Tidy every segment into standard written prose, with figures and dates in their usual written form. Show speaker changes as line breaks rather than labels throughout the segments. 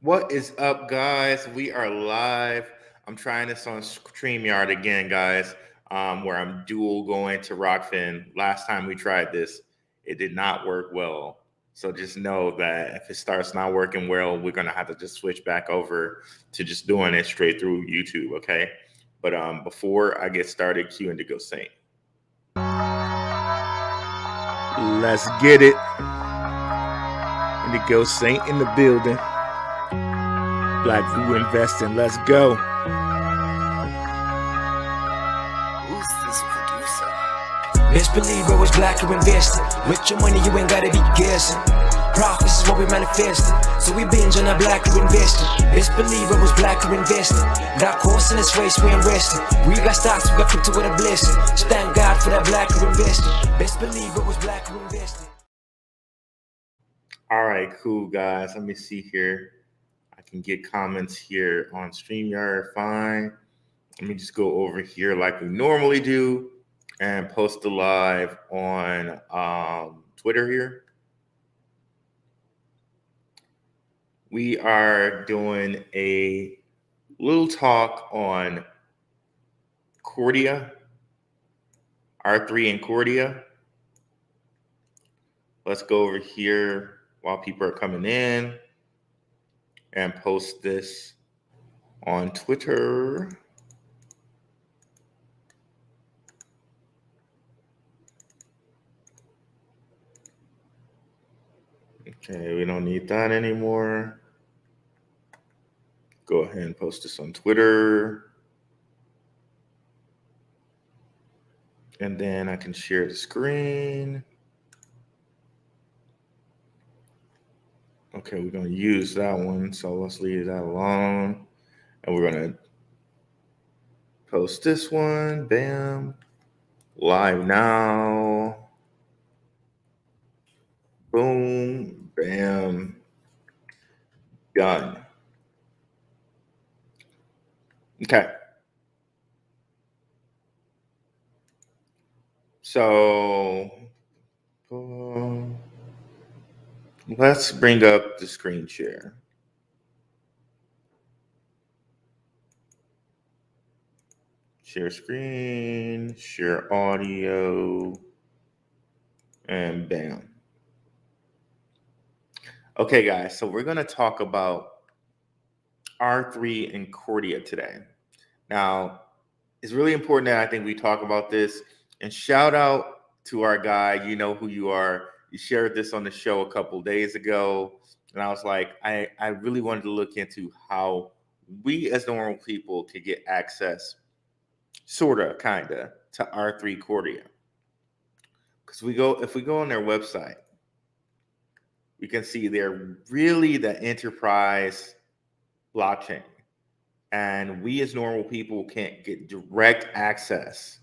What is up, guys? We are live. I'm trying this on StreamYard again, guys, where I'm dual going to Rockfin. Last time we tried this, it did not work well. So just know that if it starts not working well, we're going to have to just switch back over to just doing it straight through YouTube, okay? But before I get started, cue Indigo Saint. Let's get it. Indigo Saint in the building. Blackrrue investing. Let's go.
Who's this producer?
Best believe I was Blackrrue investing. With your money, you ain't gotta be guessing. Profits is what we manifesting. So we binge on that Blackrrue investing. Best believe I was Blackrrue investing. Got course in this race, we ain't resting. We got stocks, we got crypto with a blessing. So thank God for that Blackrrue investing. Best believe I was Blackrrue investing.
All right, cool, guys. Let me see here. I can get comments here on StreamYard. Fine. Let me just go over here like we normally do and post the live on Twitter here. We are doing a little talk on Corda, R3 and Corda. Let's go over here while people are coming in and post this on Twitter. Okay, we don't need that anymore. Go ahead and post this on Twitter. And then I can share the screen. Okay, we're going to use that one, so let's leave that alone. And we're going to post this one. Bam. Live now. Boom. Bam. Done. Okay. So let's bring up the screen share. Share screen, share audio, and bam. Okay, guys, so we're going to talk about R3 and Corda today. Now, it's really important that I think we talk about this. And shout out to our guy, you know who you are. You shared this on the show a couple days ago. And I was like, I really wanted to look into how we as normal people could get access, sort of, kind of, to R3 Corda. Because if we go on their website, we can see they're really the enterprise blockchain. And we as normal people can't get direct access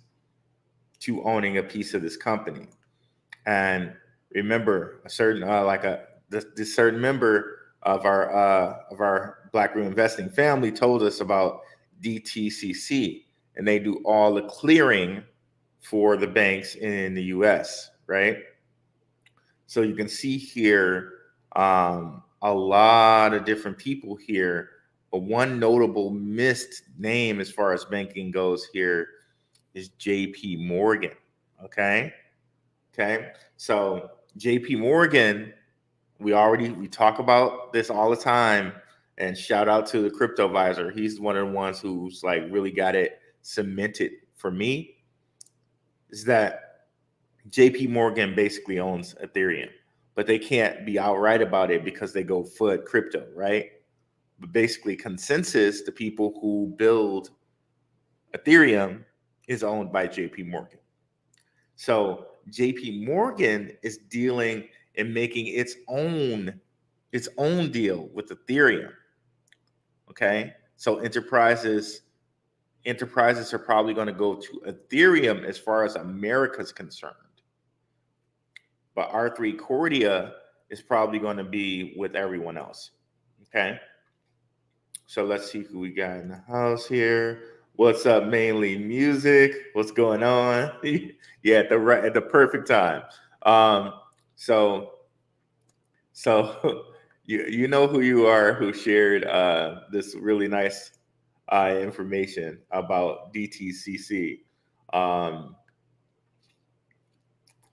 to owning a piece of this company. And remember, a certain this certain member of our Blackrrue investing family told us about DTCC, and they do all the clearing for the banks in the U.S. Right? So you can see here a lot of different people here, but one notable missed name as far as banking goes here is JP Morgan. Okay. So JP Morgan, we talk about this all the time, and shout out to the crypto advisor. He's one of the ones who's like really got it cemented for me. Is that JP Morgan basically owns Ethereum, but they can't be outright about it because they go foot crypto, right? But basically, Consensus, the people who build Ethereum, is owned by JP Morgan. So JP Morgan is dealing and making its own deal with Ethereum. Okay, so enterprises are probably going to go to Ethereum as far as America's concerned, but R3 Corda is probably going to be with everyone else. Okay, so let's see who we got in the house here. What's up, mainly music? What's going on? Yeah, at the perfect time. So You know who you are, who shared this really nice information about DTCC. Um,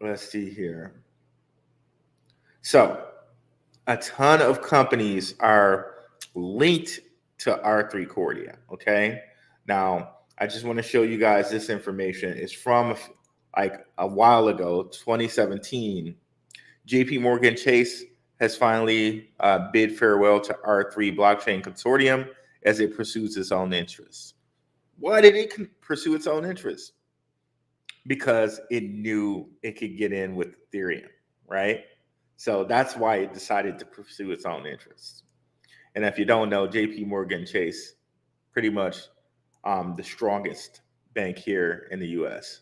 let's see here. So, a ton of companies are linked to R3 Cordia. Okay. Now, I just want to show you guys this information. It's from like a while ago, 2017. JP Morgan Chase has finally bid farewell to R3 blockchain consortium as it pursues its own interests. Why did it pursue its own interests? Because it knew it could get in with Ethereum, right? So that's why it decided to pursue its own interests. And if you don't know, JP Morgan Chase, pretty much the strongest bank here in the US.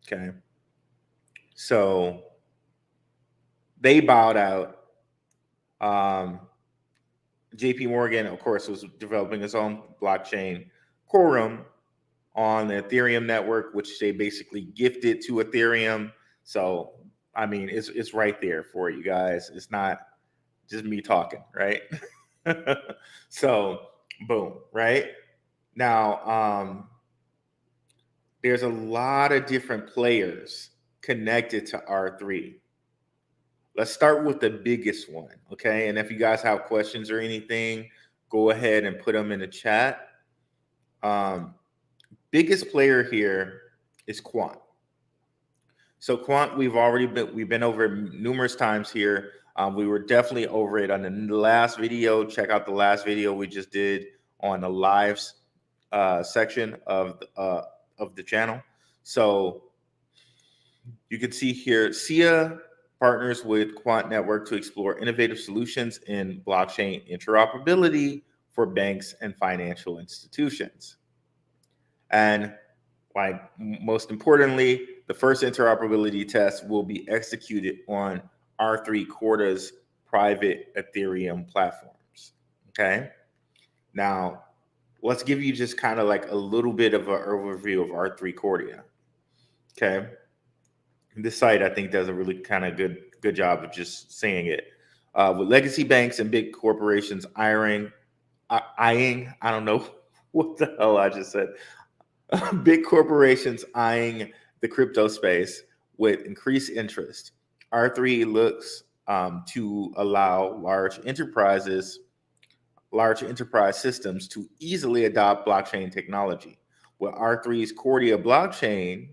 Okay. So they bowed out. JP Morgan, of course, was developing its own blockchain, Quorum, on the Ethereum network, which they basically gifted to Ethereum. So, I mean, it's right there for you guys. It's not just me talking, right? So, boom, right? Now, there's a lot of different players connected to R3. Let's start with the biggest one, okay? And if you guys have questions or anything, go ahead and put them in the chat. Biggest player here is Quant. So Quant, we've been over it numerous times here. We were definitely over it on the last video. Check out the last video we just did on the lives section of the channel. So you can see here, SIA partners with Quant Network to explore innovative solutions in blockchain interoperability for banks and financial institutions. And like most importantly, the first interoperability test will be executed on R3 Corda's private Ethereum platforms. Okay. Now, let's give you just kind of like a little bit of an overview of R3 Corda. Okay. This site, I think, does a really kind of good job of just saying it. With legacy banks and big corporations eyeing, I don't know what the hell I just said. Big corporations eyeing the crypto space with increased interest. R3 looks to allow large enterprise systems to easily adopt blockchain technology. With R3's Corda blockchain,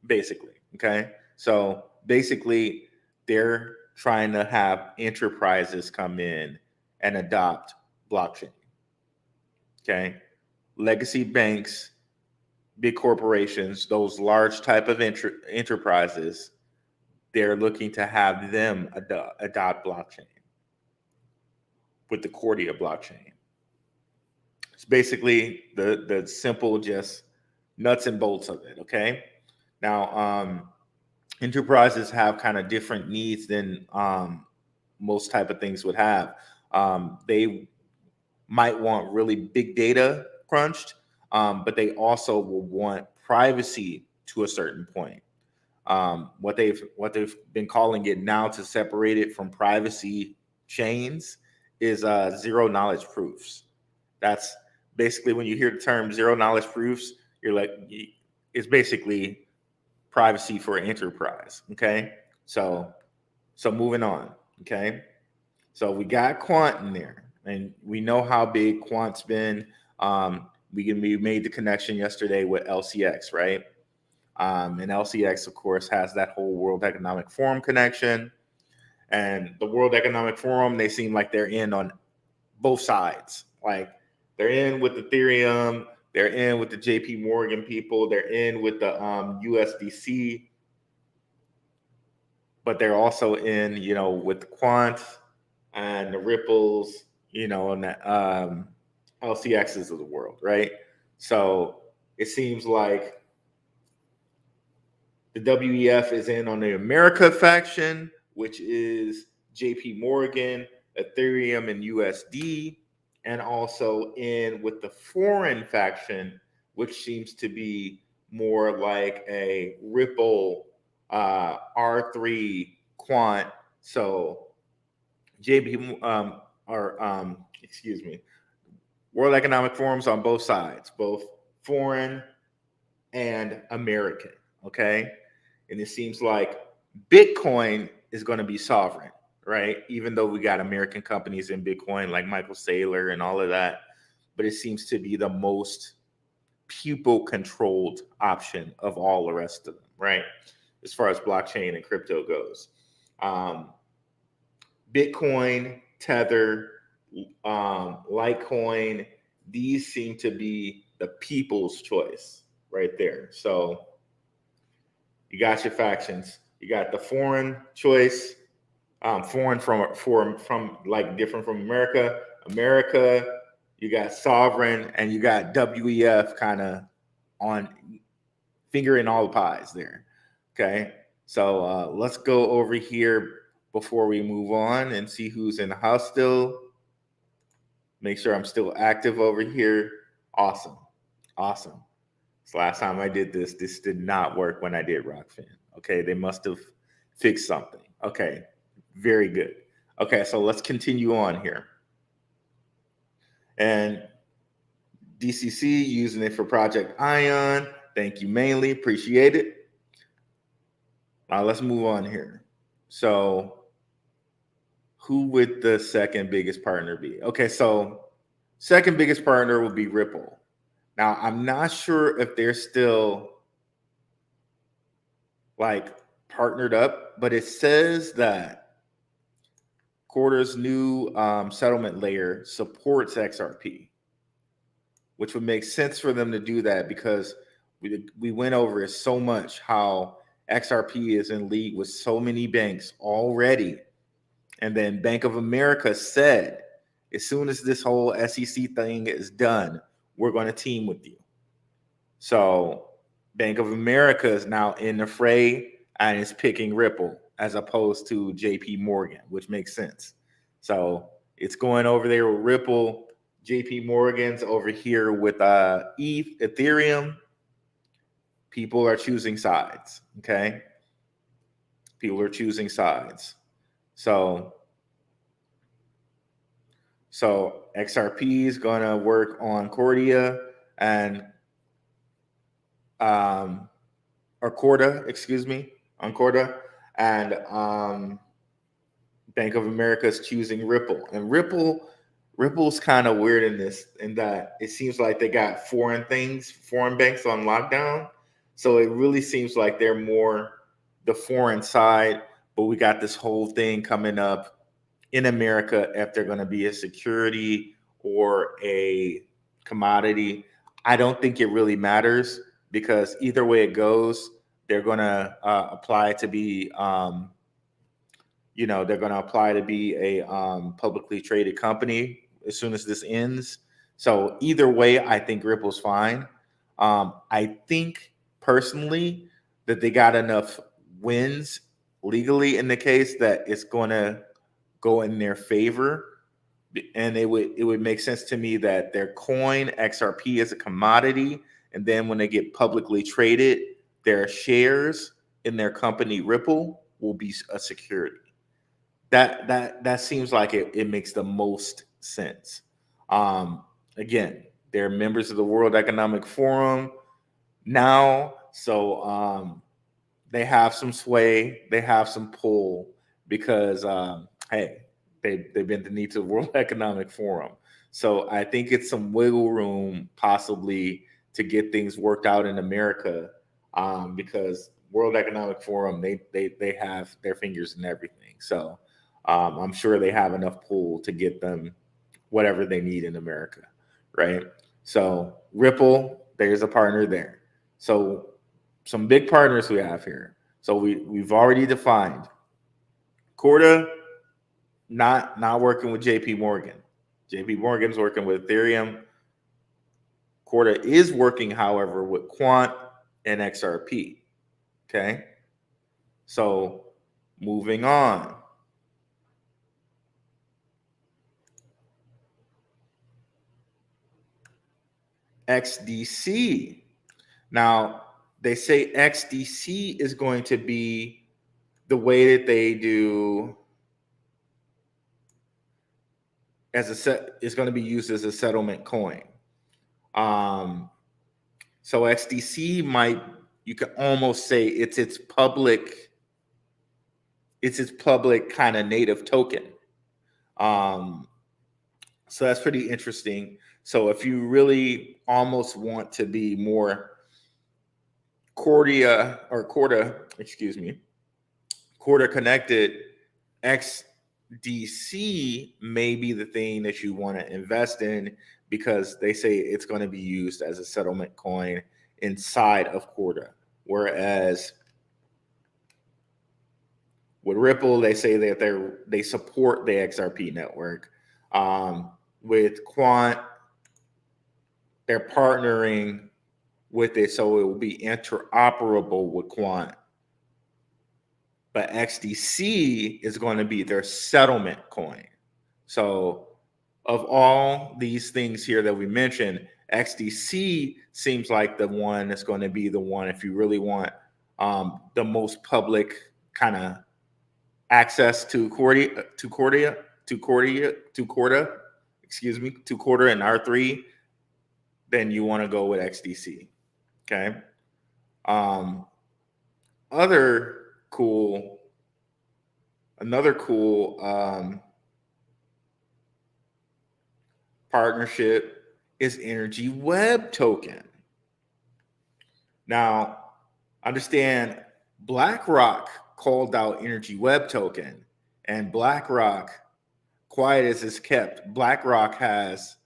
basically, okay? So basically, they're trying to have enterprises come in and adopt blockchain, okay? Legacy banks, big corporations, those large type of enterprises, they're looking to have them adopt blockchain with the Corda blockchain. It's basically the simple, just nuts and bolts of it, okay? Now, enterprises have kind of different needs than most type of things would have. They might want really big data crunched, but they also will want privacy to a certain point. What they've been calling it now to separate it from privacy chains is zero knowledge proofs. That's basically when you hear the term zero knowledge proofs, you're like, it's basically privacy for enterprise. Okay, so moving on. Okay, so we got Quant in there, and we know how big Quant's been. We made the connection yesterday with LCX, right? And LCX, of course, has that whole World Economic Forum connection. And the World Economic Forum, they seem like they're in on both sides. Like they're in with Ethereum, they're in with the JP Morgan people, they're in with the USDC, but they're also in, with the Quant and the Ripples, and the LCXs of the world, right? So it seems like the WEF is in on the America faction, which is JP Morgan, Ethereum, and USD, and also in with the foreign faction, which seems to be more like a Ripple, R3, Quant. So JP excuse me, World Economic Forums on both sides, both foreign and American. Okay, and it seems like Bitcoin is going to be sovereign, right? Even though we got American companies in Bitcoin like Michael Saylor and all of that, but it seems to be the most pupil controlled option of all the rest of them, right? As far as blockchain and crypto goes. Bitcoin, Tether, Litecoin, these seem to be the people's choice right there. So you got your factions. You got the foreign choice, foreign from like different from America. America, you got sovereign, and you got WEF kind of on fingering all the pies there. Okay, so let's go over here before we move on and see who's in the house still. Make sure I'm still active over here. Awesome. Awesome. So last time I did this did not work when I did Rockfin. Okay, they must have fixed something. Okay, very good. Okay, so let's continue on here. And DCC using it for Project Ion. Thank you mainly. Appreciate it. Now let's move on here. So who would the second biggest partner be? Okay, so second biggest partner will be Ripple. Now, I'm not sure if they're still like partnered up, but it says that Corda's new settlement layer supports XRP, which would make sense for them to do that because we went over it so much how XRP is in league with so many banks already. And then Bank of America said, as soon as this whole SEC thing is done, we're going to team with you. So Bank of America is now in the fray and is picking Ripple as opposed to JP Morgan, which makes sense. So it's going over there with Ripple. JP Morgan's over here with Ethereum. People are choosing sides, okay? People are choosing sides. So XRP is going to work on Corda and or Corda, excuse me, on Corda, and Bank of America is choosing Ripple. And Ripple's kind of weird in that it seems like they got foreign banks on lockdown. So it really seems like they're more the foreign side, but we got this whole thing coming up in America if they're going to be a security or a commodity. I don't think it really matters because either way it goes, they're going to apply to be, they're going to apply to be a publicly traded company as soon as this ends. So either way, I think Ripple's fine. I think personally that they got enough wins legally in the case that it's going to go in their favor, and it would make sense to me that their coin XRP is a commodity, and then when they get publicly traded, their shares in their company Ripple will be a security. That seems like it makes the most sense. Again, they're members of the World Economic Forum now, so they have some sway, they have some pull because hey, they've been the need to the World Economic Forum. So I think it's some wiggle room possibly to get things worked out in America because World Economic Forum, they have their fingers in everything. So I'm sure they have enough pull to get them whatever they need in America, right? So Ripple, there's a partner there. So some big partners we have here. So we've already defined Corda, not working with JP Morgan. JP Morgan's working with Ethereum. Corda is working, however, with Quant and XRP. Okay. So moving on. XDC. Now, they say XDC is going to be the way that they do is going to be used as a settlement coin. So XDC you could almost say it's its public kind of native token. So that's pretty interesting. So if you really almost want to be more Corda connected, XDC may be the thing that you want to invest in, because they say it's going to be used as a settlement coin inside of Corda. Whereas with Ripple, they say that they support the XRP network. With Quant, they're partnering with it, so it will be interoperable with Quant. But XDC is going to be their settlement coin. So of all these things here that we mentioned, XDC seems like the one that's going to be the one if you really want the most public kind of access to Corda and R3, then you want to go with XDC. Okay. Another cool partnership is Energy Web Token. Now, understand BlackRock called out Energy Web Token, and BlackRock, quiet as it's kept, BlackRock has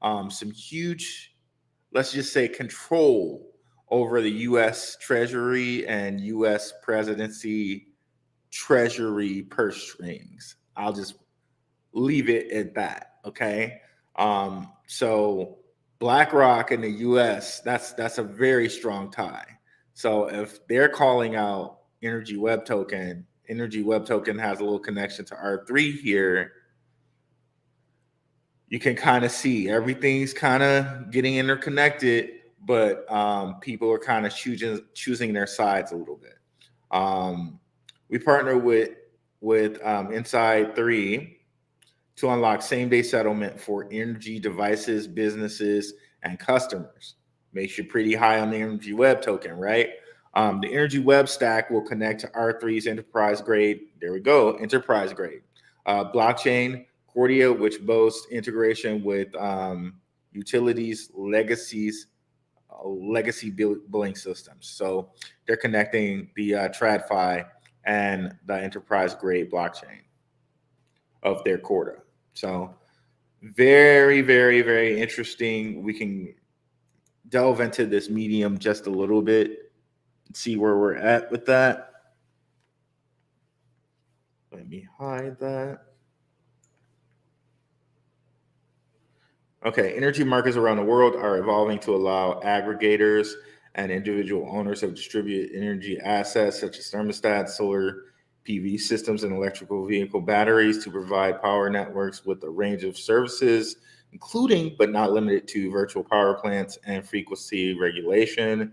some huge, let's just say, control over the U.S. Treasury and U.S. presidency Treasury purse strings. I'll just leave it at that. Okay. So BlackRock in the U.S., that's a very strong tie. So if they're calling out Energy Web Token has a little connection to R3 here. You can kind of see everything's kind of getting interconnected, but people are kind of choosing their sides a little bit. We partner with Inside 3 to unlock same-day settlement for energy devices, businesses, and customers. Makes you pretty high on the Energy Web Token, right? The Energy Web stack will connect to R3's enterprise grade. There we go, enterprise grade blockchain, Corda, which boasts integration with utilities, legacy billing systems. So they're connecting the TradFi and the enterprise grade blockchain of their Corda. So very, very, very interesting. We can delve into this medium just a little bit and see where we're at with that. Let me hide that. Okay, energy markets around the world are evolving to allow aggregators and individual owners of distributed energy assets such as thermostats, solar PV systems, and electrical vehicle batteries to provide power networks with a range of services, including but not limited to virtual power plants and frequency regulation.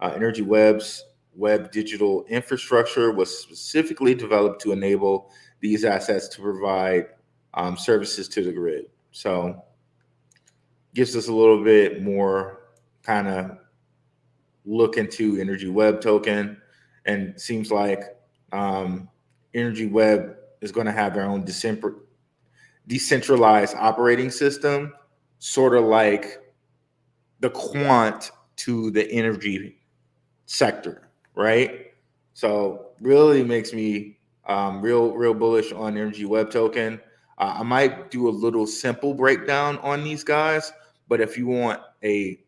Energy Web's web digital infrastructure was specifically developed to enable these assets to provide services to the grid. So gives us a little bit more kind of look into Energy Web Token, and seems like Energy Web is going to have their own decentralized operating system, sort of like the Quant to the energy sector, right? So really makes me real bullish on Energy Web Token. I might do a little simple breakdown on these guys, but if you want a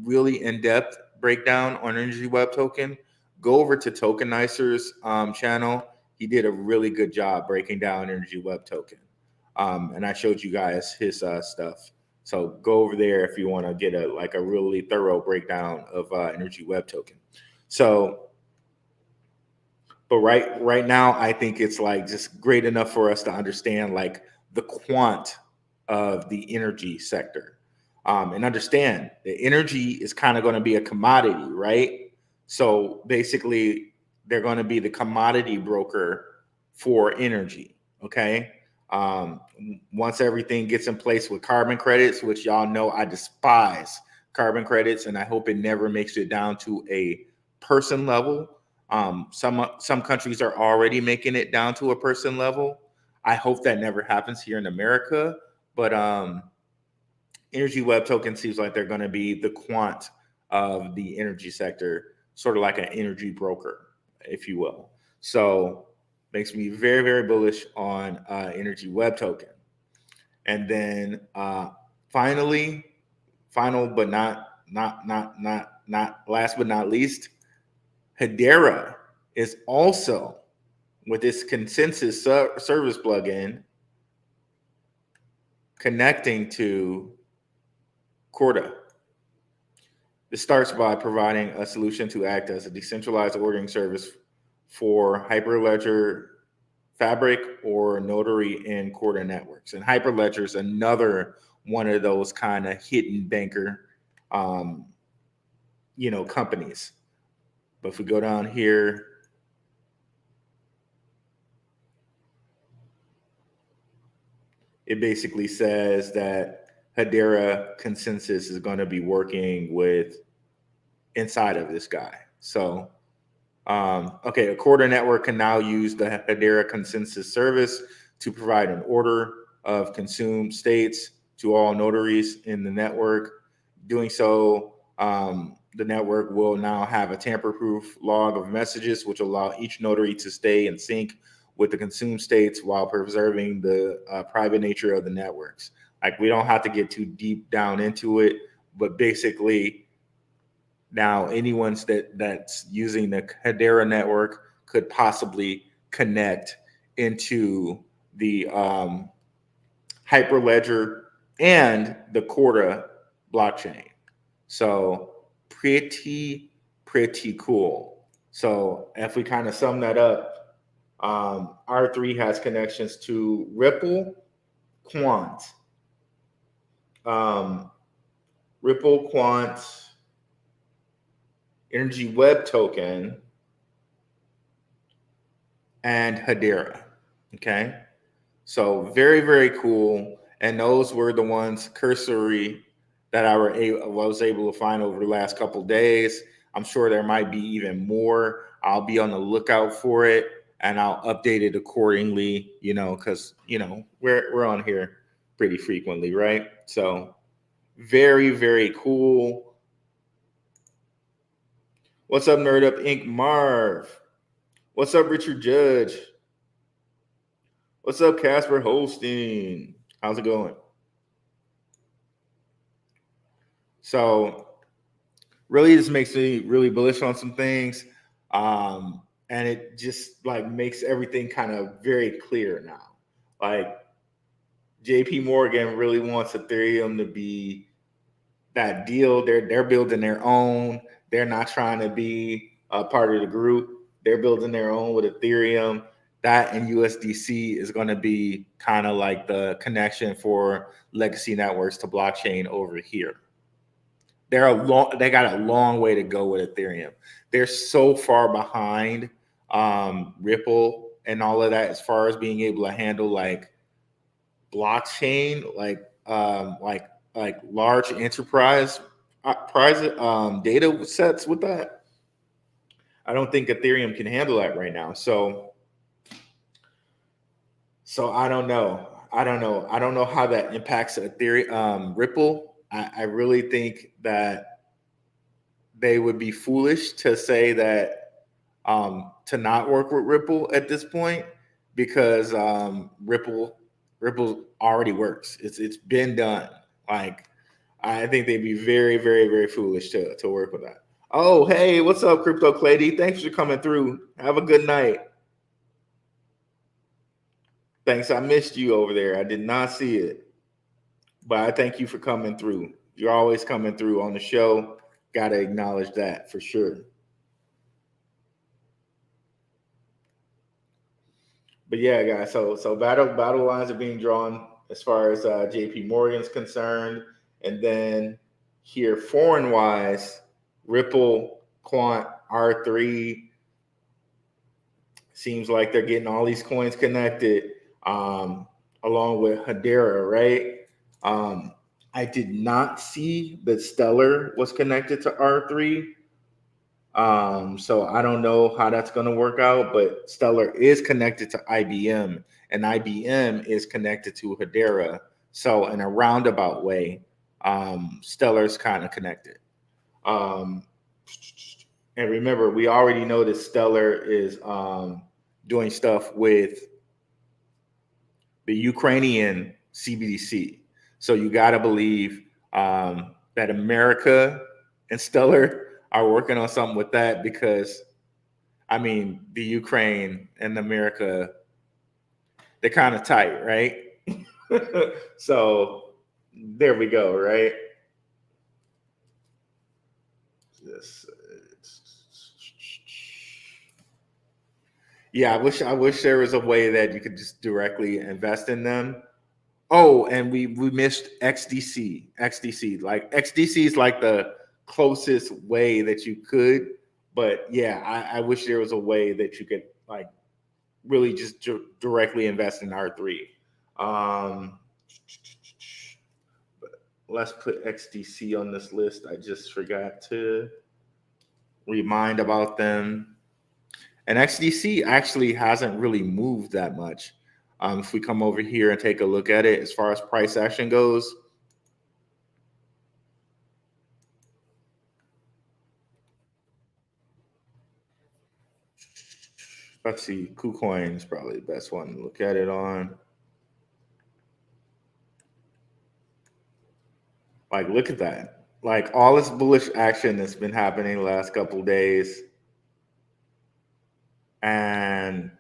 really in-depth breakdown on Energy Web Token, go over to Tokenizer's channel. He did a really good job breaking down Energy Web Token, and I showed you guys his stuff. So go over there if you want to get a really thorough breakdown of Energy Web Token. So, but right now, I think it's just great enough for us to understand the quant of the energy sector, and understand the energy is kind of going to be a commodity, right? So basically, they're going to be the commodity broker for energy. Okay, Um, Once everything gets in place with carbon credits, which y'all know I despise carbon credits, and I hope it never makes it down to a person level. Some countries are already making it down to a person level. I hope that never happens here in America, but energy web token seems like they're going to be the quant of the energy sector, sort of like an energy broker, if you will. So makes me very, very bullish on energy web token. And then finally, final but not last but not least, Hedera is also with this consensus service plugin connecting to Corda. This starts by providing a solution to act as a decentralized ordering service for Hyperledger Fabric or Notary in Corda networks. And Hyperledger is another one of those kind of hidden banker, companies. But if we go down here, it basically says that Hedera Consensus is going to be working with inside of this guy. So, a Corda network can now use the Hedera Consensus service to provide an order of consumed states to all notaries in the network. Doing so, the network will now have a tamper-proof log of messages, which allow each notary to stay in sync with the consumed states while preserving the private nature of the networks. Like, we don't have to get too deep down into it, but basically now anyone that's using the Hedera network could possibly connect into the Hyperledger and the Corda blockchain. So pretty cool. So if we kind of sum that up, R3 has connections to Ripple, Quant, Energy Web Token, and Hedera. Okay, so very, very cool. And those were the ones cursory that I was able to find over the last couple of days. I'm sure there might be even more. I'll be on the lookout for it, and I'll update it accordingly. Because we're on here pretty frequently, right? So very, very cool. What's up, Nerd Up Inc. Marv? What's up, Richard Judge? What's up, Casper Holstein? How's it going? So really, this makes me really bullish on some things. And it just like makes everything kind of very clear now. Like JP Morgan really wants Ethereum to be that deal. They're building their own. They're not trying to be a part of the group. They're building their own with Ethereum. That and USDC is going to be kind of like the connection for legacy networks to blockchain over here. They got a long way to go with Ethereum. They're so far behind Ripple and all of that as far as being able to handle like blockchain, like large enterprise private data sets with that. I don't think Ethereum can handle that right now. So I don't know. I don't know how that impacts Ethereum, Ripple. I really think that they would be foolish to say that to not work with Ripple at this point, because Ripple already works. It's been done. Like, I think they'd be very, very, very foolish to work with that. Oh, hey, what's up, Crypto Clady? Thanks for coming through. Have a good night. Thanks. I missed you over there. I did not see it. But I thank you for coming through. You're always coming through on the show. Got to acknowledge that for sure. But yeah, guys, so battle lines are being drawn as far as JP Morgan's concerned. And then here, foreign-wise, Ripple, Quant, R3, seems like they're getting all these coins connected. along with Hedera, right? I did not see that Stellar was connected to R3. So I don't know how that's going to work out, but Stellar is connected to IBM, and IBM is connected to Hedera. So in a roundabout way, Stellar's kind of connected. Um, and remember, we already know that Stellar is doing stuff with the Ukrainian CBDC. So you got to believe that America and Stellar are working on something with that, because I mean, the Ukraine and America, they're kind of tight, right? So there we go, right? This, yeah, I wish there was a way that you could just directly invest in them. Oh, and we missed XDC. XDC, like XDC is like the closest way that you could, but yeah, I wish there was a way that you could like really just directly invest in R3. Um, but let's put XDC on this list. I just forgot to remind about them. And XDC actually hasn't really moved that much. If we come over here and take a look at it, as far as price action goes, let's see, KuCoin is probably the best one to look at it on. Like, look at that. Like, all this bullish action that's been happening the last couple of days. And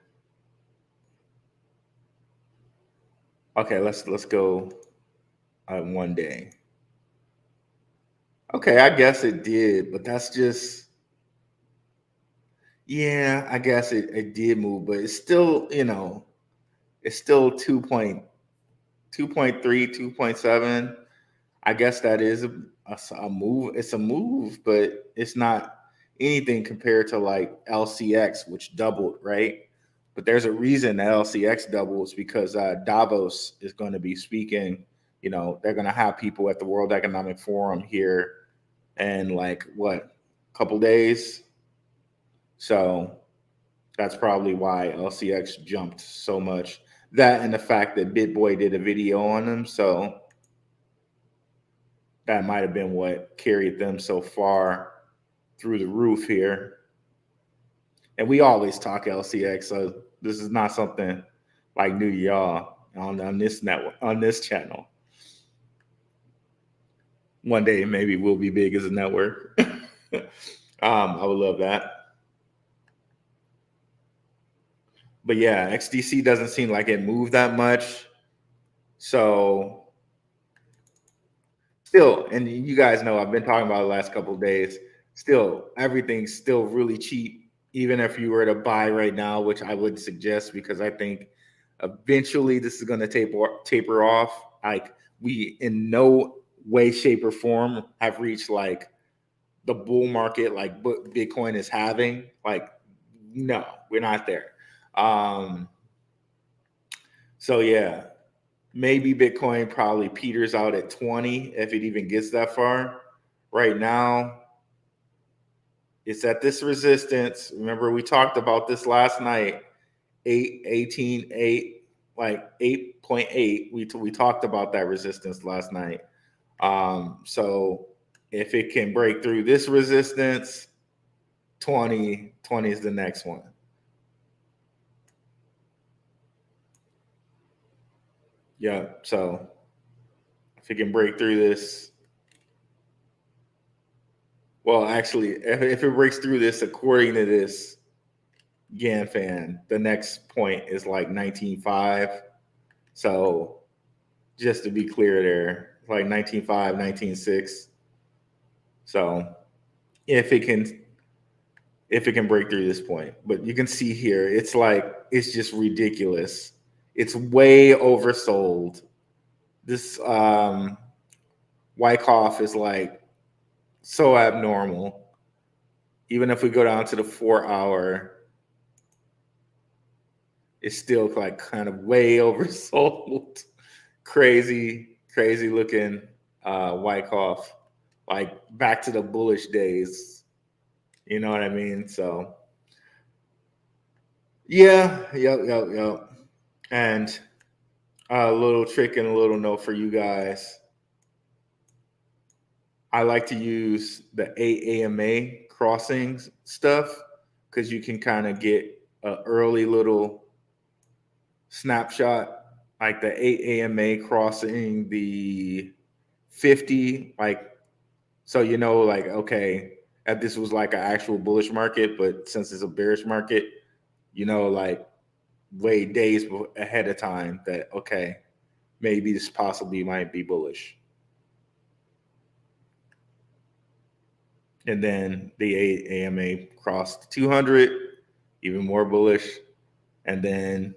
okay, let's go one day. Okay, I guess it did, but that's just, yeah, I guess it did move, but it's still, it's still 2.3, 2.7. I guess that is a move. It's a move, but it's not anything compared to like LCX, which doubled, right? But there's a reason that LCX doubles, because Davos is going to be speaking. They're going to have people at the World Economic Forum here in like what, a couple days. So that's probably why LCX jumped so much. That and the fact that BitBoy did a video on them. So that might have been what carried them so far through the roof here. And we always talk LCX, so this is not something like new to y'all on this network, on this channel. One day maybe we'll be big as a network. I would love that. But yeah, XDC doesn't seem like it moved that much. So still, and you guys know I've been talking about it the last couple of days, still, everything's still really cheap, even if you were to buy right now, which I would suggest, because I think eventually this is going to taper off. Like, we in no way, shape, or form have reached like the bull market like Bitcoin is having. Like, no, we're not there. So yeah, maybe Bitcoin probably peters out at 20 if it even gets that far. Right now, it's at this resistance. Remember, we talked about this last night, 8, like 8.8. We talked about that resistance last night. So if it can break through this resistance, 20 is the next one. Yeah, so if it can break through this, well, actually, if it breaks through this, according to this GANFAN, the next point is like 19.5. So just to be clear there, like 19.5, 19.6. So if it can break through this point, but you can see here, it's just ridiculous. It's way oversold. This Wyckoff is like so abnormal. Even if we go down to the 4 hour, it's still like kind of way oversold. Crazy looking Wyckoff, like back to the bullish days. You know what I mean? So yeah, yep. And a little trick and a little note for you guys. I like to use the AAMA crossings stuff because you can kind of get an early little snapshot, like the 8 AMA crossing the 50, like, so like, okay, if this was like an actual bullish market, but since it's a bearish market, like way days ahead of time that, okay, maybe this possibly might be bullish. And then the 8 AMA crossed 200, even more bullish. And then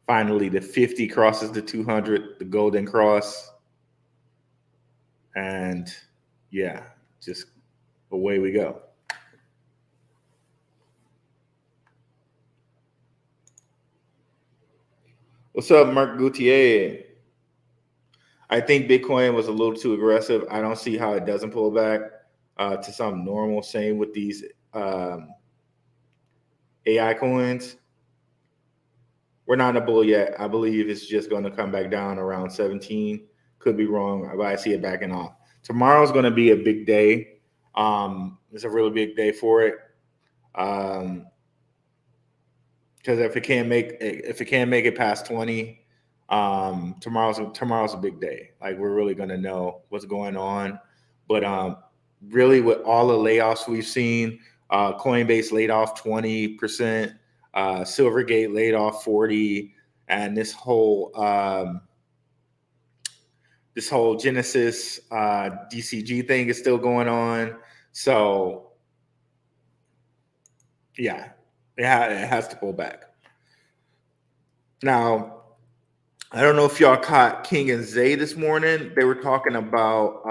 finally the 50 crosses the 200, the golden cross. And yeah, just away we go. What's up, Mark Gauthier? I think Bitcoin was a little too aggressive. I don't see how it doesn't pull back to some normal. Same with these AI coins. We're not in a bull yet. I believe it's just going to come back down around 17. Could be wrong, but I see it backing off. Tomorrow's going to be a big day. It's a really big day for it. Because if it can't make it past 20, tomorrow's a big day. Like, we're really going to know what's going on. But really, with all the layoffs we've seen, Coinbase laid off 20%. Silvergate laid off 40, and this whole Genesis DCG thing is still going on. So yeah, it has to pull back. Now, I don't know if y'all caught King and Zay this morning. They were talking about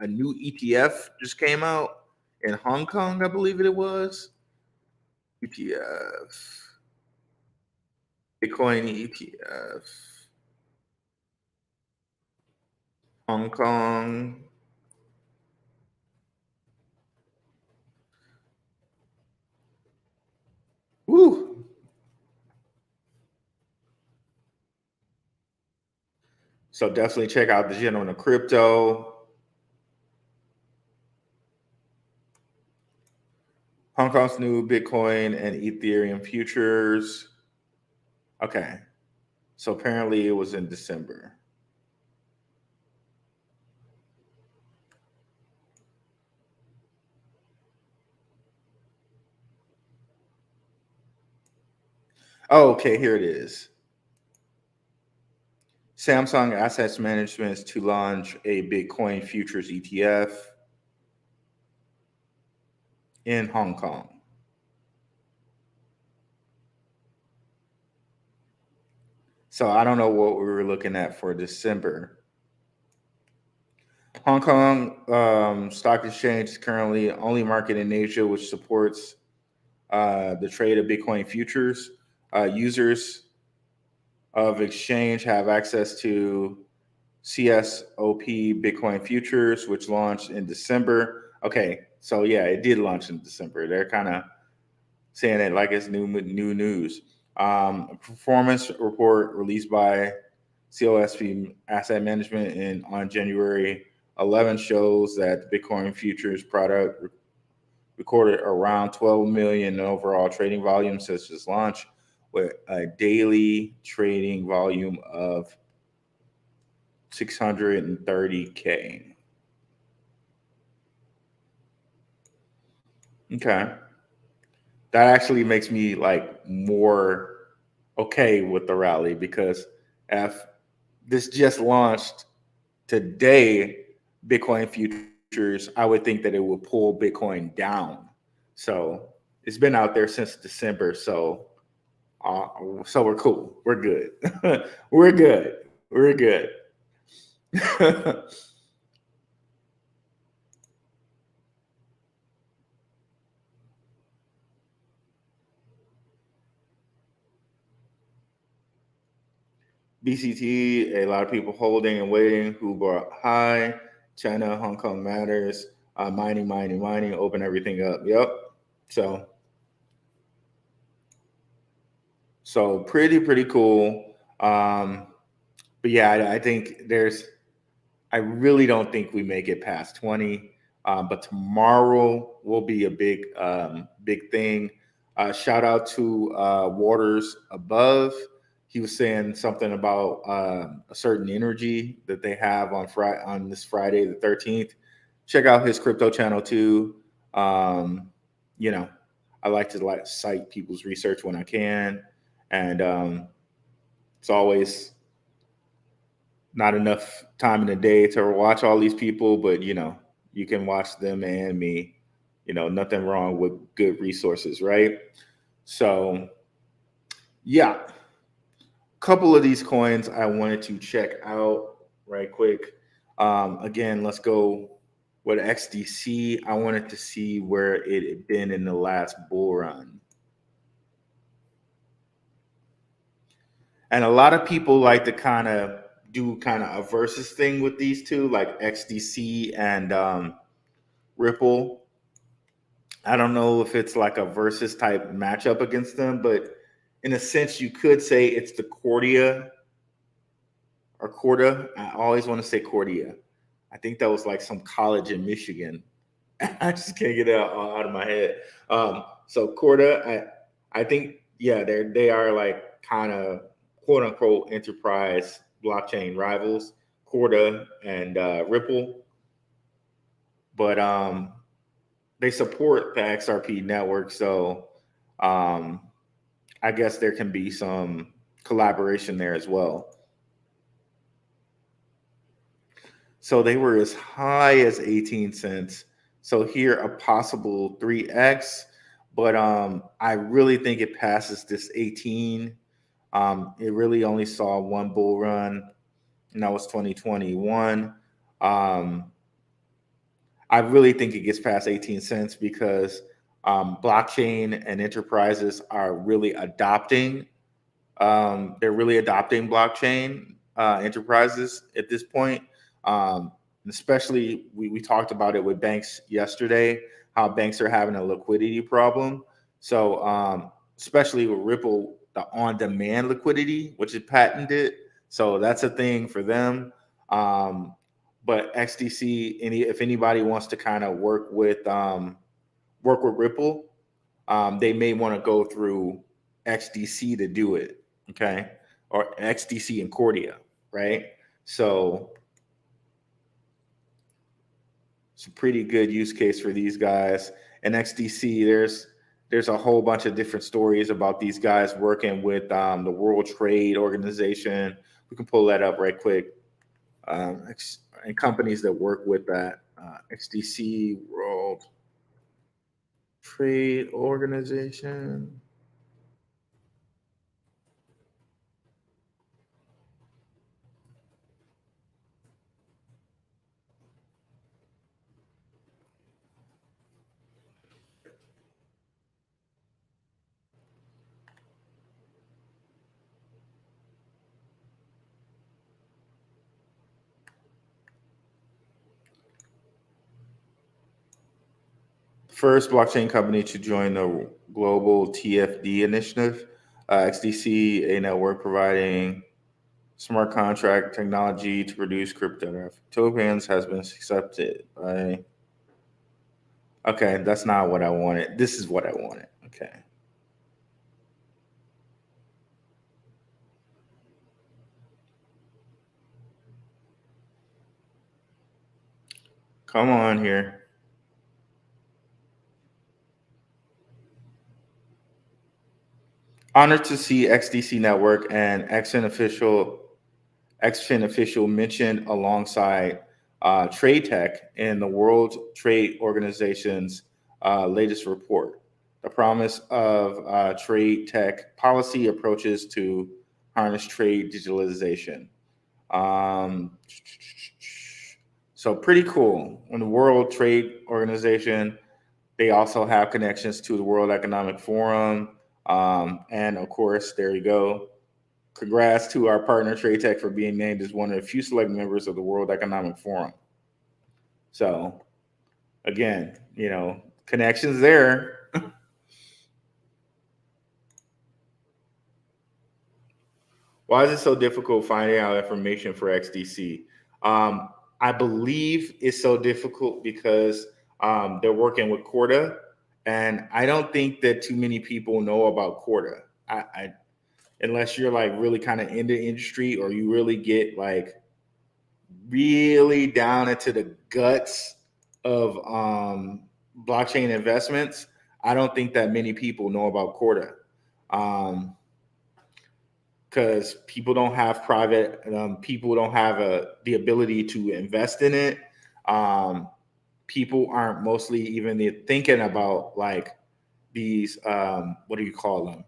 a new ETF just came out in Hong Kong, I believe it was. ETF. Bitcoin ETF. Hong Kong. Woo. So definitely check out the Gen on the crypto. Hong Kong's new Bitcoin and Ethereum futures. Okay. So apparently it was in December. Oh, okay, here it is. Samsung Assets Management is to launch a Bitcoin futures ETF in Hong Kong. So I don't know what we were looking at for December. Hong Kong Stock Exchange is currently only market in Asia, which supports the trade of Bitcoin futures. Users of exchange have access to CSOP Bitcoin futures, which launched in December. Okay, so yeah, it did launch in December. They're kind of saying it like it's new news. A performance report released by COSP Asset Management on January 11 shows that the Bitcoin futures product recorded around 12 million in overall trading volume since its launch, with a daily trading volume of 630K. Okay. That actually makes me like more okay with the rally, because if this just launched today, Bitcoin futures, I would think that it would pull Bitcoin down. So it's been out there since December. So we're cool. We're good. We're good. We're good. BCT, a lot of people holding and waiting. Who brought high? China, Hong Kong matters. Mining. Open everything up. Yep. So pretty cool. But yeah, I think I really don't think we make it past 20. But tomorrow will be a big thing. Shout out to Waters Above. He was saying something about a certain energy that they have on this Friday the 13th. Check out his crypto channel too. You know, I like to cite people's research when I can, and it's always not enough time in the day to watch all these people, but you can watch them and me. Nothing wrong with good resources, right? So, yeah, couple of these coins I wanted to check out right quick. Again, let's go with XDC. I wanted to see where it had been in the last bull run. And a lot of people like to do a versus thing with these two, like XDC and Ripple. I don't know if it's like a versus type matchup against them, but in a sense, you could say it's the Corda or Corda. I always want to say Cordia. I think that was like some college in Michigan. I just can't get it out of my head. So Corda, I think, yeah, they are like kind of quote unquote enterprise blockchain rivals, Corda and Ripple, but they support the XRP network, so I guess there can be some collaboration there as well. So they were as high as 18 cents. So here a possible 3x, but I really think it passes this 18. It really only saw one bull run, and that was 2021. I really think it gets past 18 cents because blockchain and enterprises are really adopting. They're really adopting blockchain enterprises at this point. Especially, we talked about it with banks yesterday, how banks are having a liquidity problem. So especially with Ripple, the on-demand liquidity, which is patented. So that's a thing for them. But XDC, if anybody wants to kind of work with Ripple, they may want to go through XDC to do it, okay, or XDC and Cordia, right? So it's a pretty good use case for these guys. And XDC, there's a whole bunch of different stories about these guys working with the World Trade Organization. We can pull that up right quick. And companies that work with that. XDC, World Trade Organization. First blockchain company to join the global TFD initiative. XDC, a network providing smart contract technology to produce cryptographic tokens, has been accepted by. Okay, that's not what I wanted. This is what I wanted. Okay. Come on here. Honored to see XDC Network and XFIN official mentioned alongside Trade Tech in the World Trade Organization's latest report. The promise of trade tech policy approaches to harness trade digitalization. So pretty cool. In the World Trade Organization, they also have connections to the World Economic Forum. And of course, there you go. Congrats to our partner TradeTech for being named as one of the few select members of the World Economic Forum. So, again, connections there. Why is it so difficult finding out information for XDC? I believe it's so difficult because they're working with Corda, and I don't think that too many people know about Corda. Unless you're like really kind of in the industry, or you really get like really down into the guts of blockchain investments, I don't think that many people know about Corda. Because people don't have people don't have the ability to invest in it. People aren't mostly even thinking about like these, what do you call them?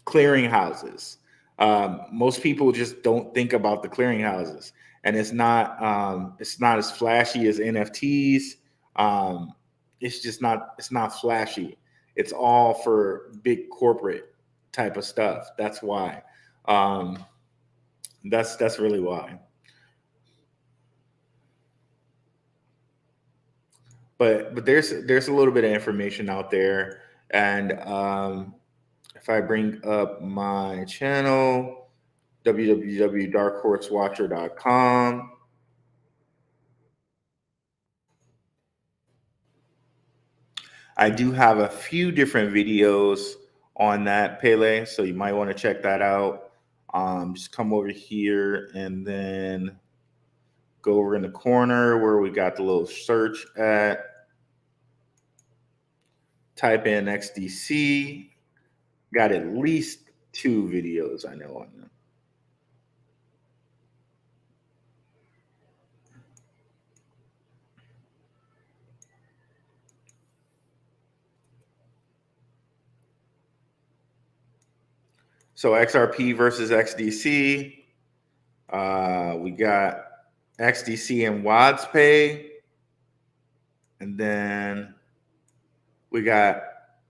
Clearinghouses. Most people just don't think about the clearinghouses, and it's not as flashy as NFTs. It's not flashy. It's all for big corporate type of stuff. That's why. That's really why. But there's a little bit of information out there, and if I bring up my channel, www.darkhorsewatcher.com. I do have a few different videos on that, Pele, so you might want to check that out. Just come over here and then go over in the corner where we got the little search at. Type in XDC. Got at least 2 videos I know on them. So XRP versus XDC. We got XDC and WadsPay. And then we got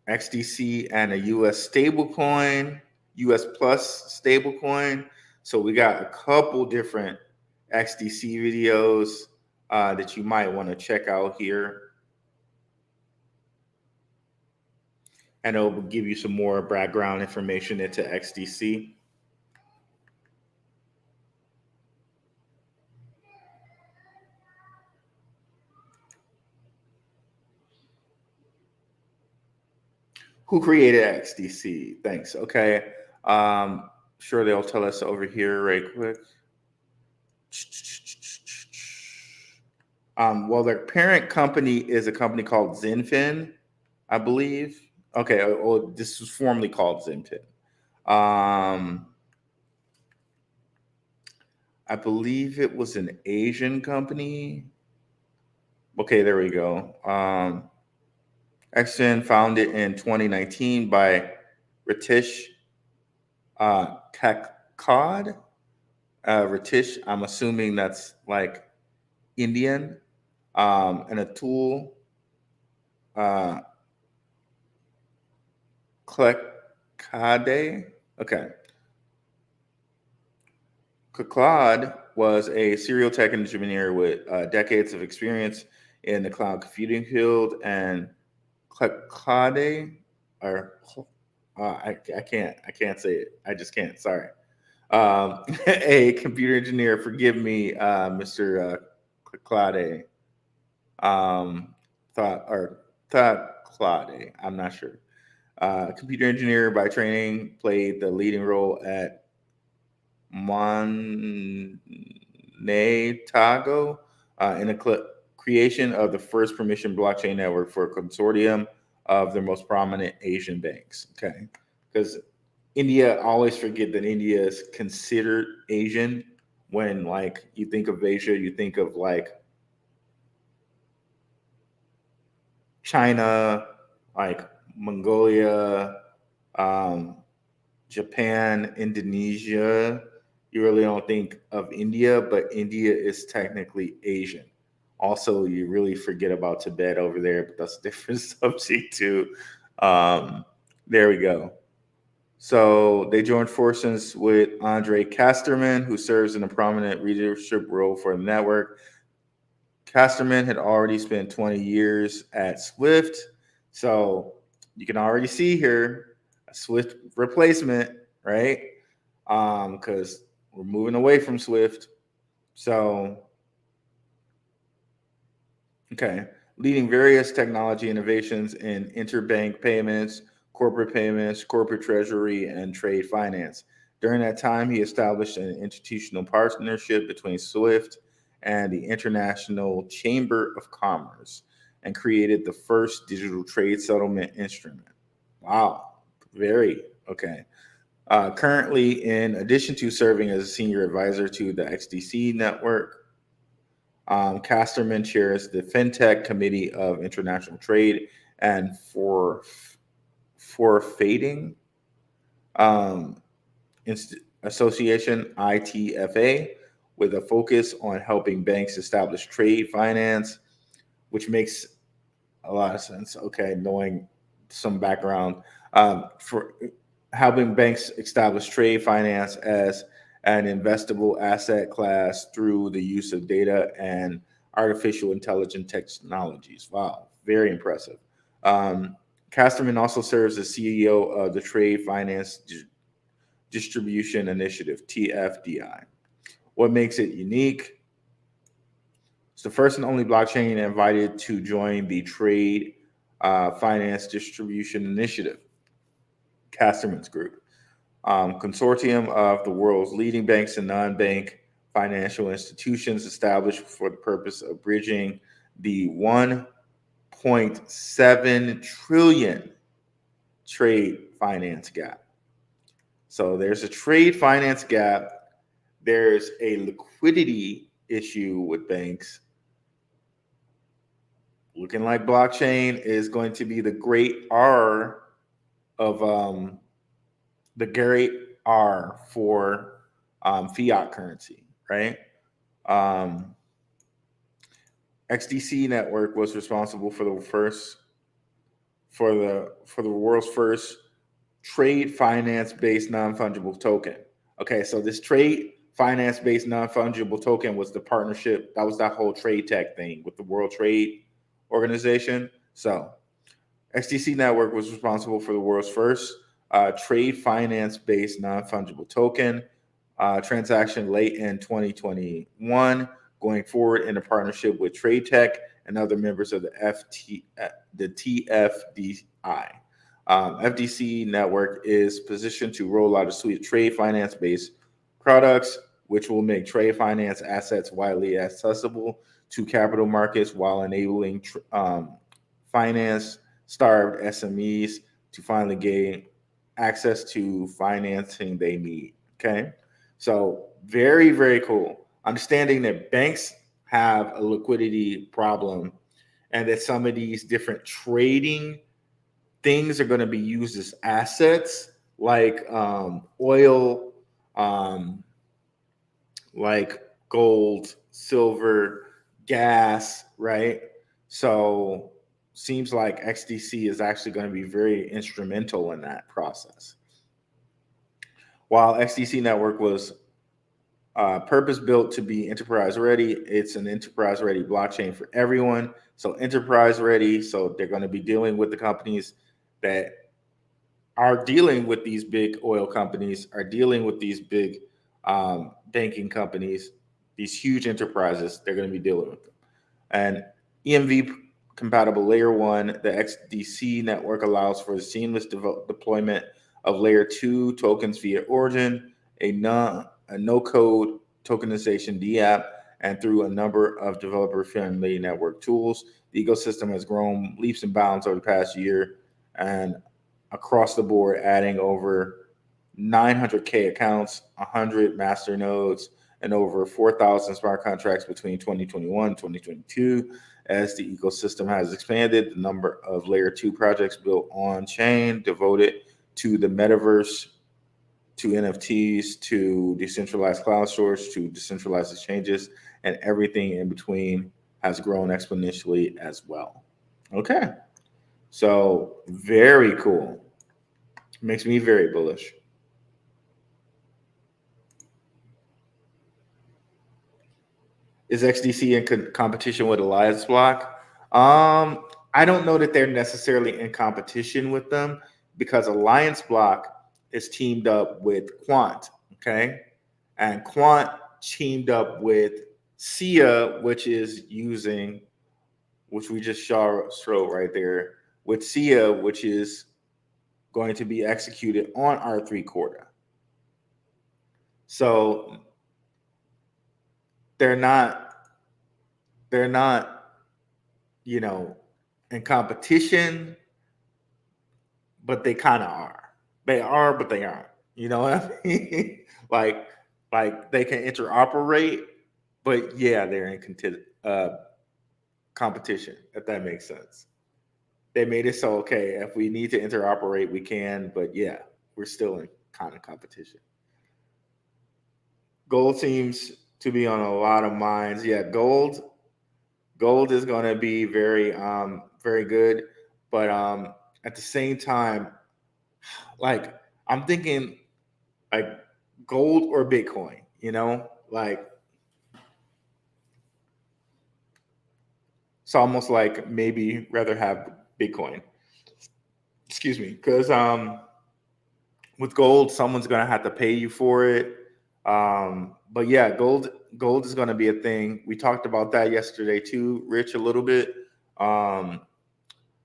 XDC and a US stablecoin, US plus stablecoin. So we got a couple different XDC videos that you might want to check out here. And it'll give you some more background information into XDC. Who created XDC? Thanks. Okay. Sure, they'll tell us over here right quick. Well, their parent company is a company called Zenfin, I believe. Okay, well, this was formerly called Zenfin. I believe it was an Asian company. Okay, there we go. XGen founded in 2019 by Ritesh Kakkad. Ritesh, I'm assuming that's like Indian. And Atul Klekkade. Okay. Kakkad was a serial tech engineer with decades of experience in the cloud computing field, and Klekkade, or I can't say it. I just can't. Sorry. A computer engineer. Forgive me, Mr. Klekkade. Claude, I'm not sure. Computer engineer by training, played the leading role at Monetago in the creation of the first permission blockchain network for a consortium of the most prominent Asian banks. Okay, because India, always forget that India is considered Asian. When like you think of Asia, you think of like China, like Mongolia, Japan, Indonesia. You really don't think of India, but India is technically Asian. Also, you really forget about Tibet over there, but that's a different subject too. There we go. So they joined forces with Andre Casterman, who serves in a prominent leadership role for the network. Casterman had already spent 20 years at Swift. So you can already see here a Swift replacement, right? Because we're moving away from Swift. So, okay, leading various technology innovations in interbank payments, corporate treasury, and trade finance. During that time, he established an institutional partnership between Swift and the International Chamber of Commerce and created the first digital trade settlement instrument. Wow, very okay. Currently, in addition to serving as a senior advisor to the XDC network, Casterman chairs the FinTech Committee of International Trade and for Fading um, Association (ITFA), with a focus on helping banks establish trade finance, which makes a lot of sense. Okay, knowing some background for helping banks establish trade finance as an investable asset class through the use of data and artificial intelligence technologies. Wow, very impressive. Um, Casterman also serves as CEO of the Trade Finance Distribution Initiative, TFDI. What makes it unique? It's the first and only blockchain invited to join the Trade Finance Distribution Initiative, Casterman's group, consortium of the world's leading banks and non-bank financial institutions established for the purpose of bridging the 1.7 trillion trade finance gap. So there's a trade finance gap. There's a liquidity issue with banks. Looking like blockchain is going to be the great R of the great R for fiat currency, right? XDC network was responsible for the world's first trade finance based non-fungible token. Okay, so this trade finance based non-fungible token was the partnership. That was that whole trade tech thing with the World Trade Organization. So XDC network was responsible for the world's first trade finance based non-fungible token transaction late in 2021, going forward in a partnership with Trade Tech and other members of the TFDI. FDC network is positioned to roll out a suite of trade finance based products, which will make trade finance assets widely accessible to capital markets while enabling finance starved SMEs to finally gain access to financing they need. Okay. So very, very cool. Understanding that banks have a liquidity problem and that some of these different trading things are going to be used as assets like oil, like gold, silver, gas, right? So seems like XDC is actually going to be very instrumental in that process. While XDC network was purpose built to be enterprise ready, it's an enterprise ready blockchain for everyone. So enterprise ready. So they're going to be dealing with the companies that are dealing with these big oil companies, are dealing with these big banking companies, these huge enterprises. They're going to be dealing with them. And EMV compatible layer 1, the XDC network allows for the seamless deployment of layer 2 tokens via Origin, a no-code tokenization DApp, and through a number of developer-friendly network tools. The ecosystem has grown leaps and bounds over the past year and across the board, adding over 900K accounts, 100 master nodes, and over 4,000 smart contracts between 2021 and 2022. As the ecosystem has expanded, the number of layer 2 projects built on chain devoted to the metaverse, to NFTs, to decentralized cloud storage, to decentralized exchanges, and everything in between has grown exponentially as well. Okay, so very cool. Makes me very bullish. Is XDC in competition with Alliance Block? I don't know that they're necessarily in competition with them because Alliance Block is teamed up with Quant, okay? And Quant teamed up with SIA, which is using, which we just showed right there, with SIA, which is going to be executed on R3 Corda. So they're not, you know, in competition, but they kind of are. They are, but they aren't. You know what I mean? like they can interoperate, but yeah, they're in competition. If that makes sense. They made it so okay. If we need to interoperate, we can. But yeah, we're still in kind of competition. Gold seems to be on a lot of minds. Yeah, gold is going to be very good, but at the same time, like I'm thinking like gold or Bitcoin, you know, like it's almost like maybe rather have Bitcoin. Excuse me, because with gold, someone's gonna have to pay you for it. But yeah, gold is gonna be a thing. We talked about that yesterday too, Rich, a little bit.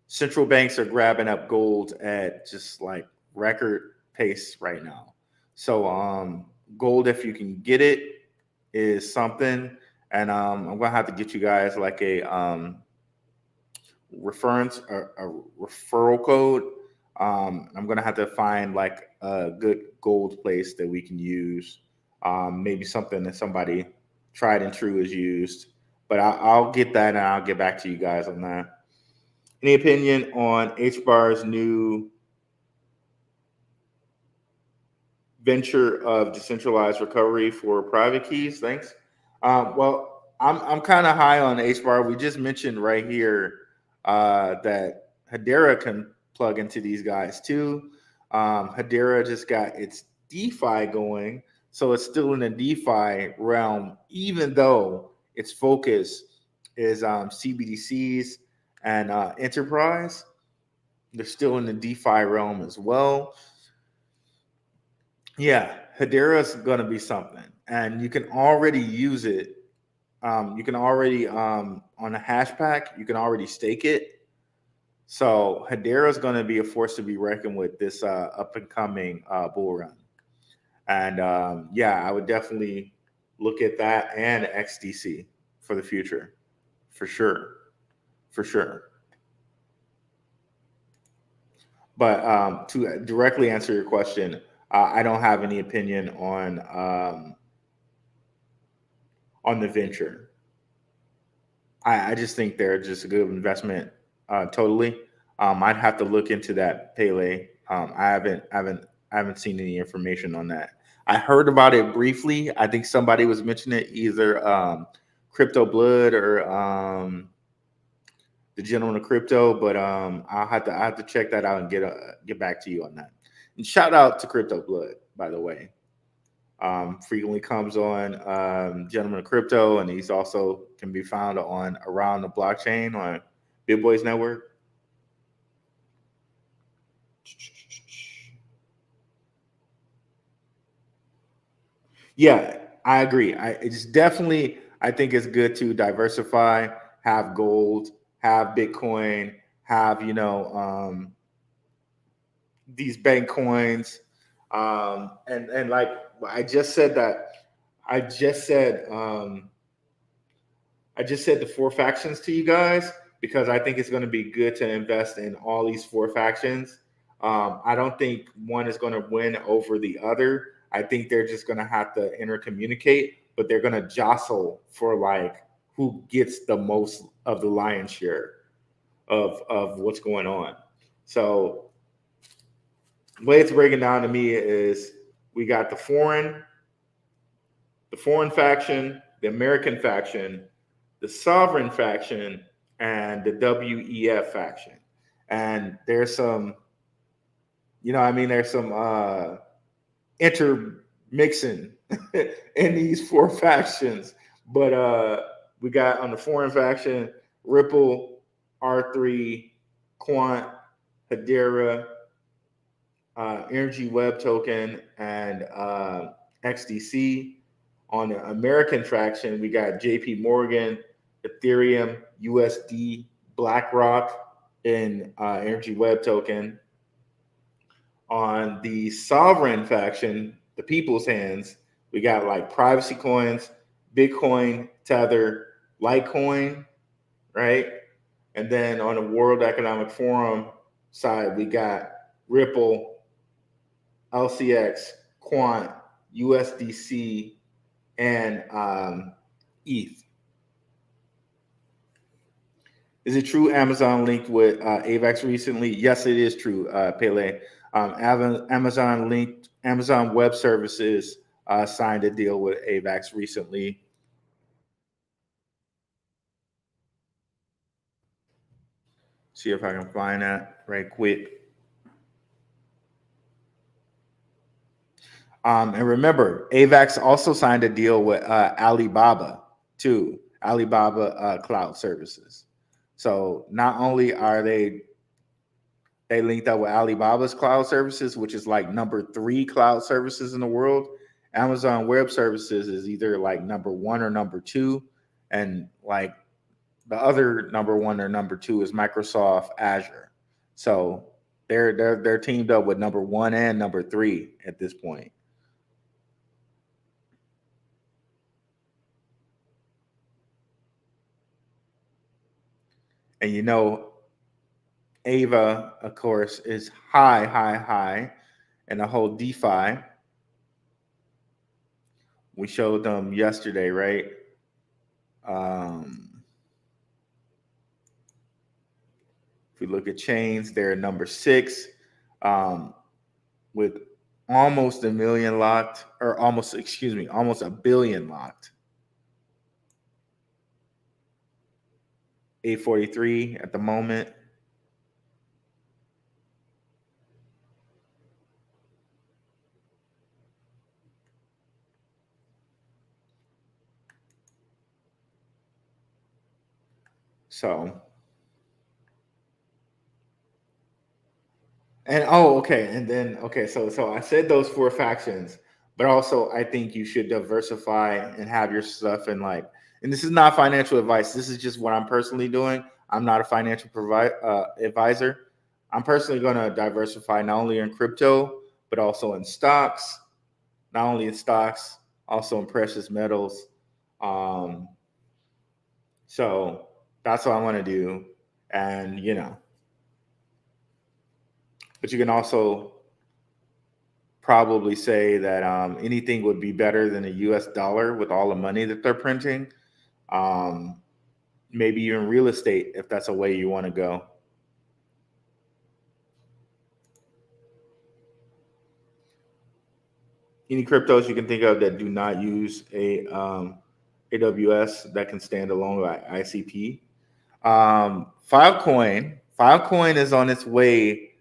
Central banks are grabbing up gold at just like record pace right now. So gold, if you can get it, is something. And I'm gonna have to get you guys like a referral code. I'm gonna have to find like a good gold place that we can use. Maybe something that somebody tried and true has used. But I'll get that and I'll get back to you guys on that. Any opinion on HBAR's new venture of decentralized recovery for private keys? Thanks. Well, I'm kind of high on HBAR. We just mentioned right here that Hedera can plug into these guys too. Hedera just got its DeFi going, so it's still in the DeFi realm, even though its focus is CBDCs and enterprise. They're still in the DeFi realm as well. Yeah, Hedera is going to be something, and you can already use it. You can already on a hash pack, you can already stake it. So Hedera is going to be a force to be reckoned with this up and coming bull run. And yeah, I would definitely look at that and XDC for the future, for sure. But to directly answer your question, I don't have any opinion on the venture. I just think they're just a good investment. Totally. I'd have to look into that Pele. I haven't seen any information on that. I heard about it briefly. I think somebody was mentioning it, either Crypto Blood or the Gentleman of Crypto. But I have to check that out and get back to you on that. And shout out to Crypto Blood, by the way. Frequently comes on Gentleman of Crypto, and he's also can be found on Around the Blockchain on Big Boys Network. Yeah, I agree. I think it's good to diversify, have gold, have Bitcoin, have these bank coins, and like I just said that I just said the four factions to you guys because I think it's going to be good to invest in all these four factions. I don't think one is going to win over the other. I think they're just going to have to intercommunicate, but they're going to jostle for like who gets the most of the lion's share of what's going on. So the way it's breaking down to me is we got the foreign faction, the American faction, the sovereign faction, and the WEF faction. And there's some You know, I mean, there's some intermixing in these four factions. But we got on the foreign faction Ripple, R3, Quant, Hedera, Energy Web Token, and XDC. On the American faction, we got JP Morgan, Ethereum, USD, BlackRock, and Energy Web Token. On the sovereign faction, the people's hands, we got like privacy coins, Bitcoin, Tether, Litecoin, right? And then on the World Economic Forum side, we got Ripple, LCX, Quant, USDC, and ETH. Is it true Amazon linked with AVAX recently? Yes, it is true, Pele. Amazon Web Services signed a deal with AVAX recently. See if I can find that right quick. And remember, AVAX also signed a deal with Alibaba too, Alibaba Cloud Services. So not only are they linked up with Alibaba's cloud services, which is like number 3 cloud services in the world. Amazon Web Services is either like number 1 or number 2, and like the other number 1 or number 2 is Microsoft Azure. So they're teamed up with number 1 and number 3 at this point. And you know, Ava, of course, is high, and the whole DeFi. We showed them yesterday, right? If we look at chains, they're number 6, with almost a million locked, or almost a billion locked. 843 at the moment. So, and so I said those 4 factions, but also I think you should diversify and have your stuff in like, and this is not financial advice. This is just what I'm personally doing. I'm not a financial advisor. I'm personally going to diversify not only in crypto, but also in stocks, not only in stocks, also in precious metals. So that's what I want to do. And, you know, but you can also probably say that anything would be better than a US dollar with all the money that they're printing. Maybe even real estate, if that's a way you want to go. Any cryptos you can think of that do not use a AWS that can stand alone by ICP. Filecoin is on its way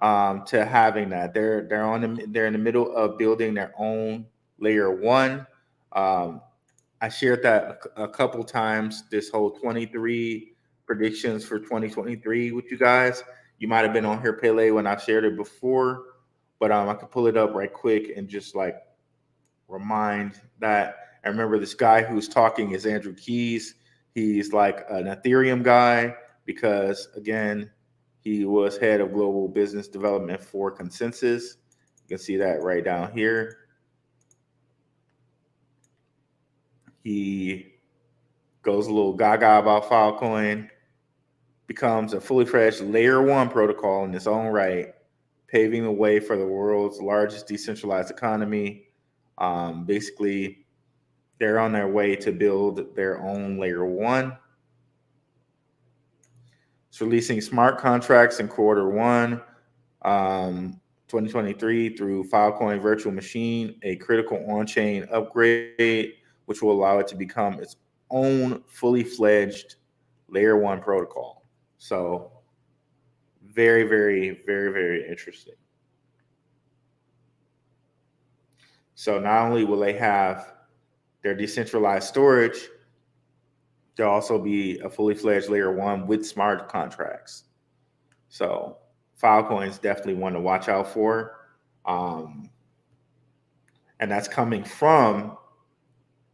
to having that. They're in the middle of building their own layer 1. I shared that a couple times. This whole 23 predictions for 2023 with you guys. You might have been on here, Pele, when I shared it before, but I could pull it up right quick and just like remind that. I remember this guy who's talking is Andrew Keys. He's like an Ethereum guy because, again, he was head of global business development for Consensus. You can see that right down here. He goes a little gaga about Filecoin, becomes a fully fledged layer 1 protocol in its own right, paving the way for the world's largest decentralized economy. Basically, they're on their way to build their own layer 1. It's releasing smart contracts in Q1 2023 through Filecoin Virtual Machine, a critical on-chain upgrade, which will allow it to become its own fully fledged layer 1 protocol. So very, very, very, very interesting. So not only will they have their decentralized storage, there'll also be a fully fledged layer one with smart contracts. So Filecoin is definitely one to watch out for. Um, and that's coming from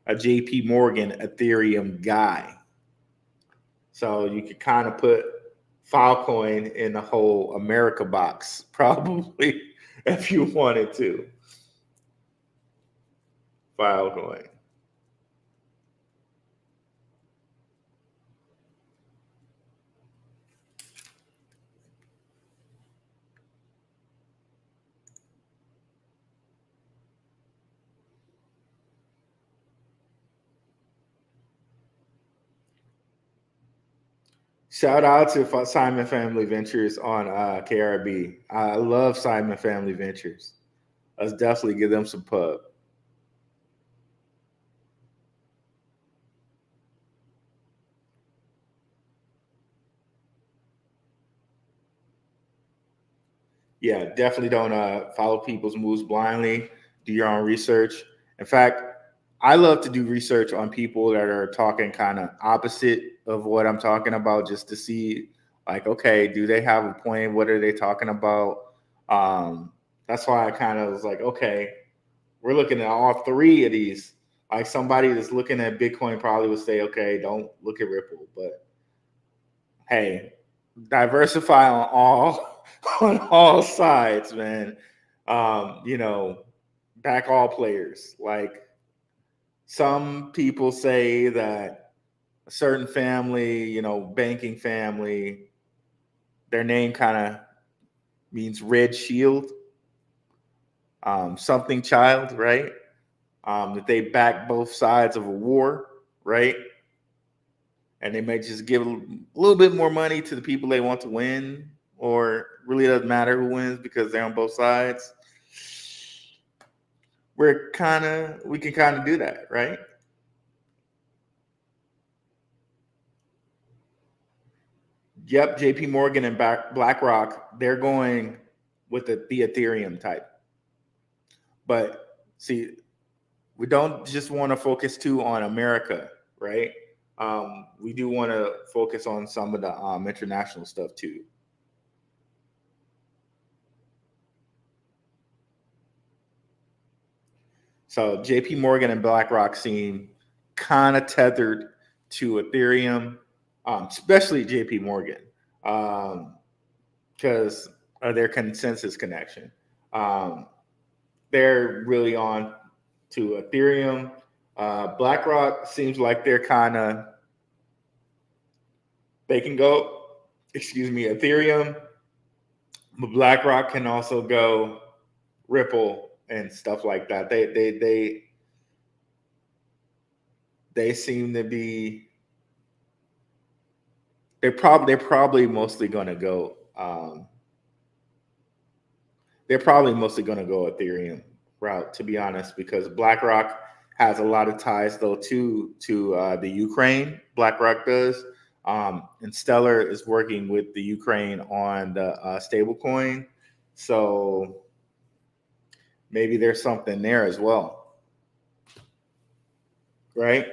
a JP Morgan Ethereum guy. So you could kind of put Filecoin in the whole America box, probably, if you wanted to. Filecoin. Shout out to Simon Family Ventures on KRB. I love Simon Family Ventures. Let's definitely give them some pub. Yeah, definitely don't follow people's moves blindly. Do your own research. In fact, I love to do research on people that are talking kind of opposite of what I'm talking about, just to see, like, okay, do they have a point? What are they talking about? That's why I kind of was like, okay, we're looking at all three of these. Like somebody that's looking at Bitcoin probably would say, okay, don't look at Ripple, but hey, diversify on all on all sides, man. You know, back all players. Like some people say that a certain family, you know, banking family, their name kind of means red shield, something child, right? That they back both sides of a war, right? And they may just give a little bit more money to the people they want to win, or really doesn't matter who wins because they're on both sides. We can kind of do that, right? Yep, JP Morgan and BlackRock, they're going with the Ethereum type. But see, we don't just want to focus too on America, right? We do want to focus on some of the international stuff too. So JP Morgan and BlackRock seem kind of tethered to Ethereum, especially JP Morgan, because of their consensus connection. Um, they're really on to Ethereum. BlackRock seems like they can go, excuse me, Ethereum, but BlackRock can also go Ripple and stuff like that. They seem to be they're probably mostly going to go they're probably mostly going to go Ethereum route, to be honest, because BlackRock has a lot of ties though to the Ukraine. BlackRock does, and Stellar is working with the Ukraine on the stablecoin, so maybe there's something there as well, right?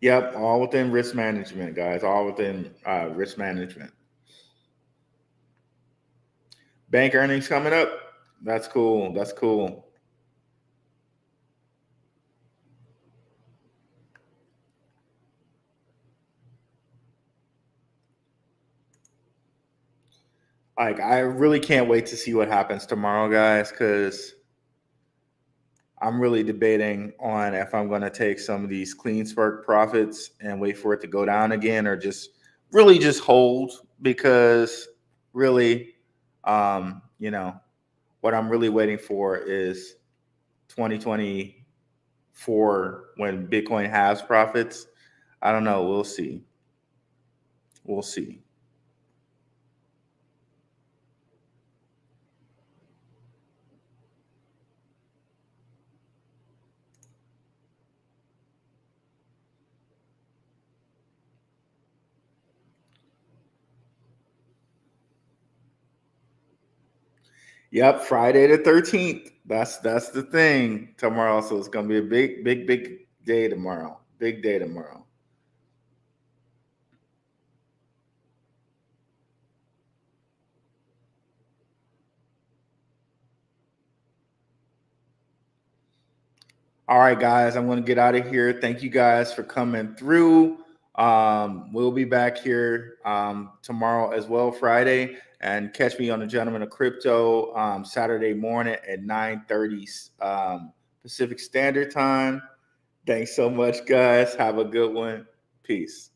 Yep, all within risk management, guys. All within risk management. Bank earnings coming up. That's cool. That's cool. Like, I really can't wait to see what happens tomorrow, guys, because I'm really debating on if I'm going to take some of these clean spark profits and wait for it to go down again, or just really just hold, because really, you know, what I'm really waiting for is 2024 when Bitcoin has profits. I don't know. We'll see. We'll see. Yep, Friday the 13th. That's the thing tomorrow. So it's gonna be a big day tomorrow. Big day tomorrow. All right, guys, I'm going to get out of here. Thank you guys for coming through. We'll be back here tomorrow as well, Friday, and catch me on the Gentleman of Crypto Saturday morning at 9:30 Pacific Standard Time. Thanks so much, guys. Have a good one. Peace.